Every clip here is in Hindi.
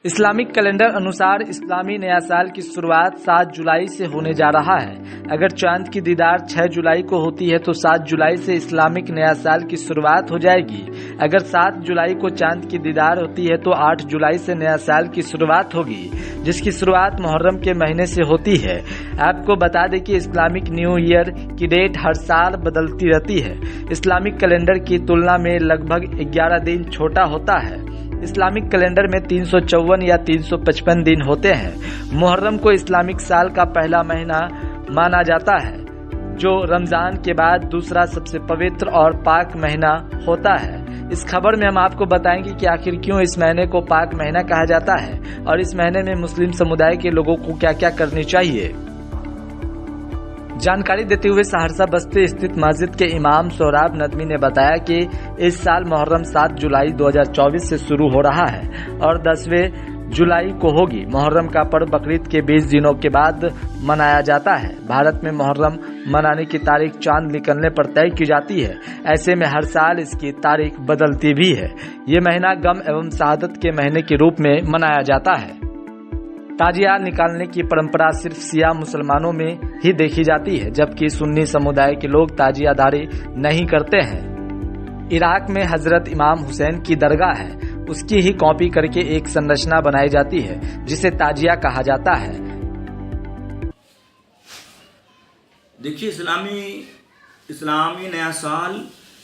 इस्लामिक कैलेंडर अनुसार इस्लामी नया साल की शुरुआत 7 जुलाई से होने जा रहा है। अगर चांद की दीदार 6 जुलाई को होती है तो 7 जुलाई से इस्लामिक नया साल की शुरुआत हो जाएगी। अगर 7 जुलाई को चांद की दीदार होती है तो 8 जुलाई से नया साल की शुरुआत होगी, जिसकी शुरुआत मुहर्रम के महीने से होती है। आपको बता दें कि इस्लामिक न्यू ईयर की डेट हर साल बदलती रहती है। इस्लामिक कैलेंडर की तुलना में लगभग 11 दिन छोटा होता है। इस्लामिक कैलेंडर में 354 या 355 दिन होते हैं। मुहर्रम को इस्लामिक साल का पहला महीना माना जाता है, जो रमजान के बाद दूसरा सबसे पवित्र और पाक महीना होता है। इस खबर में हम आपको बताएंगे कि आखिर क्यों इस महीने को पाक महीना कहा जाता है और इस महीने में मुस्लिम समुदाय के लोगों को क्या क्या करनी चाहिए। जानकारी देते हुए सहरसा बस्ती स्थित मस्जिद के इमाम सोहराब नदवी ने बताया कि इस साल मुहर्रम 7 जुलाई 2024 से शुरू हो रहा है और 10वें जुलाई को होगी। मुहर्रम का पर्व बकरीद के 20 दिनों के बाद मनाया जाता है। भारत में मुहर्रम मनाने की तारीख चांद निकलने पर तय की जाती है। ऐसे में हर साल इसकी तारीख बदलती भी है। ये महीना गम एवं शहादत के महीने के रूप में मनाया जाता है। ताजिया निकालने की परंपरा सिर्फ सिया मुसलमानों में ही देखी जाती है, जबकि सुन्नी समुदाय के लोग ताजियादारी नहीं करते हैं। इराक में हजरत इमाम हुसैन की दरगाह है, उसकी ही कॉपी करके एक संरचना बनाई जाती है जिसे ताजिया कहा जाता है। देखिए, इस्लामी नया साल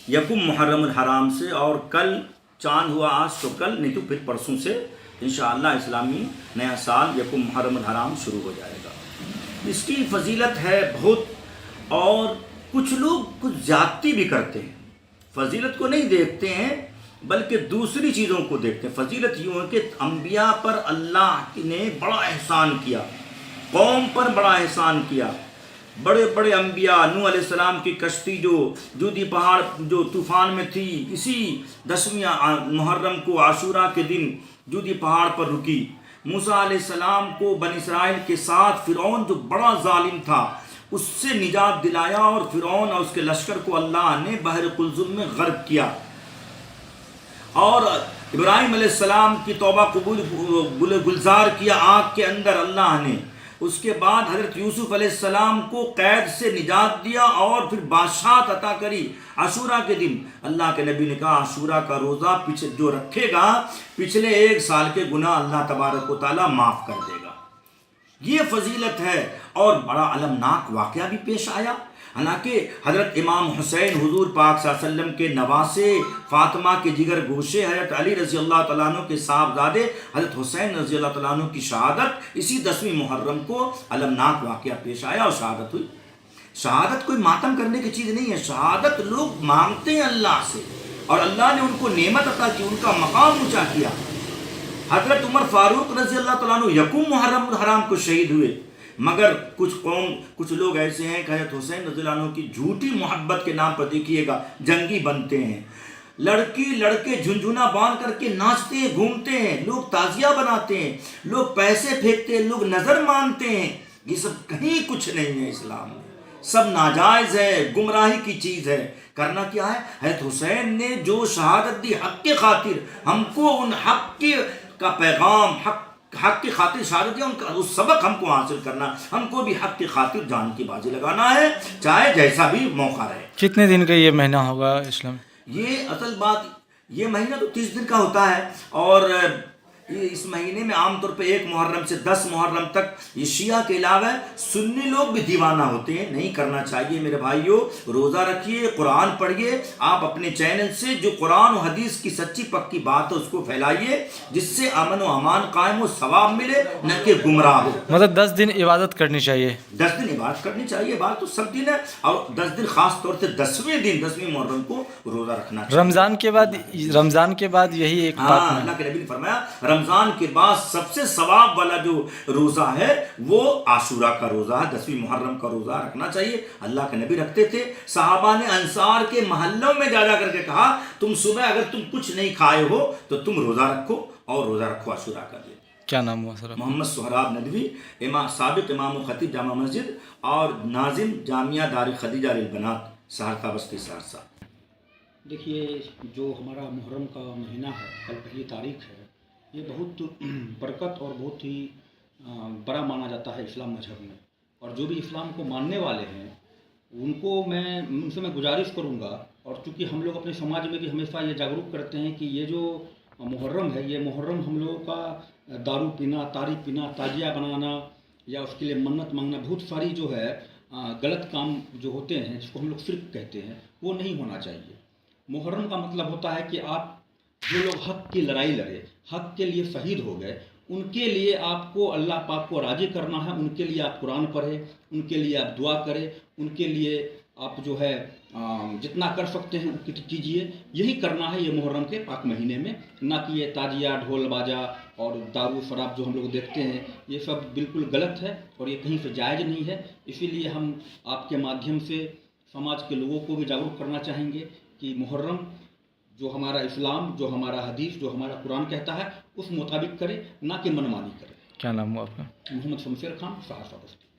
यकुम मुहर्रम हराम से, और कल चांद हुआ आज तो कल, नहीं तो फिर परसों से इंशाअल्लाह इस्लामी नया साल यकुम मुहर्रम हराम शुरू हो जाएगा। इसकी फजीलत है बहुत, और कुछ लोग कुछ ज्यादती भी करते हैं। फजीलत को नहीं देखते हैं बल्कि दूसरी चीज़ों को देखते हैं। फजीलत यूँ है कि अंबिया पर अल्लाह ने बड़ा एहसान किया, कौम पर बड़ा एहसान किया। बड़े बड़े अंबिया, नूह अलैहिस्सलाम की कश्ती जो जूदी पहाड़ जो तूफ़ान में थी, इसी 10वीं मुहर्रम को आशूरा के दिन जूदी पहाड़ पर रुकी। मूसा अलैहिस्सलाम को बनी इसराइल के साथ फ़िरौन जो बड़ा जालिम था उससे निजात दिलाया, और फ़िरौन और उसके लश्कर को अल्लाह ने बहर कुलजुम में गर्क किया। और इब्राहिम अलैहिस्सलाम की तौबा कबूल गुलजार किया आग के अंदर अल्लाह ने। उसके बाद हज़रत यूसुफ अलैहिस्सलाम को कैद से निजात दिया और फिर बादशाहत अता करी। आशूरा के दिन अल्लाह के नबी ने कहा आशूरा का रोज़ा जो रखेगा पिछले 1 साल के गुनाह अल्लाह तबारक व तआला माफ़ कर देगा। ये फजीलत है। और बड़ा अलमनाक वाक़या भी पेश आया। हालांकि हज़रत इमाम हुसैन हुजूर पाक सल्लल्लाहु अलैहि वसल्लम के नवासे, फातिमा के जिगर गोशे, हज़रत अली रज़ी अल्लाह तआला अन्हु के साहबजादे हज़रत हुसैन रज़ी अल्लाह तआला अन्हु की शहादत इसी 10वीं मुहर्रम को अलमनाक वाक़या पेश आया और शहादत हुई। शहादत कोई मातम करने की चीज़ नहीं है। शहादत लोग मांगते हैं अल्लाह से, और अल्लाह ने उनको नेमत अता की, उनका मकाम ऊँचा किया। हज़रत उमर फ़ारूक रज़ी अल्लाह तआला अन्हु यकुम मुहर्रम हराम को शहीद हुए, मगर कुछ लोग ऐसे हैं कि हज़रत हुसैन रज़ियल्लाहु अन्हु की झूठी मोहब्बत के नाम पर देखिएगा जंगी बनते हैं। लड़के झुंझुना बांध करके नाचते हैं, घूमते हैं, लोग ताजिया बनाते हैं, लोग पैसे फेंकते हैं, लोग नज़र मानते हैं। ये सब कहीं कुछ नहीं है इस्लाम में, सब नाजायज़ है, गुमराही की चीज़ है। करना क्या है? हज़रत हुसैन ने जो शहादत दी हक़ के खातिर, हमको उन हक़ का पैगाम, हक़ की खातिर शहादत दिया, उनका उस सबक हमको हासिल करना। हमको भी हक़ की खातिर जान की बाजी लगाना है, चाहे जैसा भी मौका रहे। कितने दिन का ये महीना होगा इस्लाम? ये असल बात, ये महीना तो 30 दिन का होता है, और ये इस महीने में आमतौर पे 1 मुहर्रम से 10 मुहर्रम तक ये शिया के अलावा सुन्नी लोग भी दीवाना होते हैं। नहीं करना चाहिए मेरे भाइयों। रोज़ा रखिए, कुरान पढ़िए। आप अपने चैनल से जो कुरान और हदीस की सच्ची पक्की बात है उसको फैलाइए, जिससे अमन व अमान कायम हो, सवाब मिले, न कि गुमराह हो। मतलब 10 दिन इबादत करनी चाहिए। 10 दिन इबादत करनी चाहिए, बात तो सब दिन है, और 10 दिन खास तौर से 10वें दिन 10वीं मुहर्रम को रोज़ा रखना चाहिए। रमज़ान के बाद यही एक बात है। अल्लाह के नबी ने फरमाया रमज़ान के बाद सबसे सवाब वाला जो रोज़ा है वो आशूरा का रोज़ा है। 10वीं मुहर्रम का रोज़ा रखना चाहिए। अल्लाह के नबी रखते थे। सहाबा ने अंसार के महल्लों में जा करके कहा तुम सुबह अगर तुम कुछ नहीं खाए हो तो तुम रोज़ा रखो, और रोज़ा रखो आशूरा का दिन। क्या नाम हुआ सर? मोहम्मद सोहराब नदवी, साबिक इमाम खतीब जामा मस्जिद और नाजिम जामिया दार खदीजा लिल बनात, सहरसा बस्ती सहरसा। देखिए, जो हमारा मुहर्रम का महीना है, कल पहली तारीख है, ये बहुत बरकत और बहुत ही बड़ा माना जाता है इस्लाम मजहब में। और जो भी इस्लाम को मानने वाले हैं उनसे मैं गुजारिश करूंगा, और चूँकि हम लोग अपने समाज में भी हमेशा ये जागरूक करते हैं कि ये जो मुहर्रम है, ये मुहर्रम हम लोगों का दारू पीना, तारी पीना, ताजिया बनाना या उसके लिए मन्नत मांगना, बहुत सारी जो है गलत काम जो होते हैं जिसको हम लोग शिर्क कहते हैं, वो नहीं होना चाहिए। मुहर्रम का मतलब होता है कि आप जो लोग हक़ की लड़ाई लड़े, हक़ के लिए शहीद हो गए, उनके लिए आपको अल्लाह पाक को राज़ी करना है। उनके लिए आप कुरान पढ़ें, उनके लिए आप दुआ करें, उनके लिए आप जो है जितना कर सकते हैं वो कीजिए। यही करना है ये मुहर्रम के पाक महीने में, ना कि ये ताजिया, ढोल बाजा और दारू शराब जो हम लोग देखते हैं, ये सब बिल्कुल गलत है और ये कहीं से जायज़ नहीं है। इसीलिए हम आपके माध्यम से समाज के लोगों को भी जागरूक करना चाहेंगे कि मुहर्रम जो हमारा इस्लाम, जो हमारा हदीस, जो हमारा कुरान कहता है उस मुताबिक करें, ना कि मनमानी करें। क्या नाम हुआ आपका? मोहम्मद शमशेर खान, सहरसा बस्ती।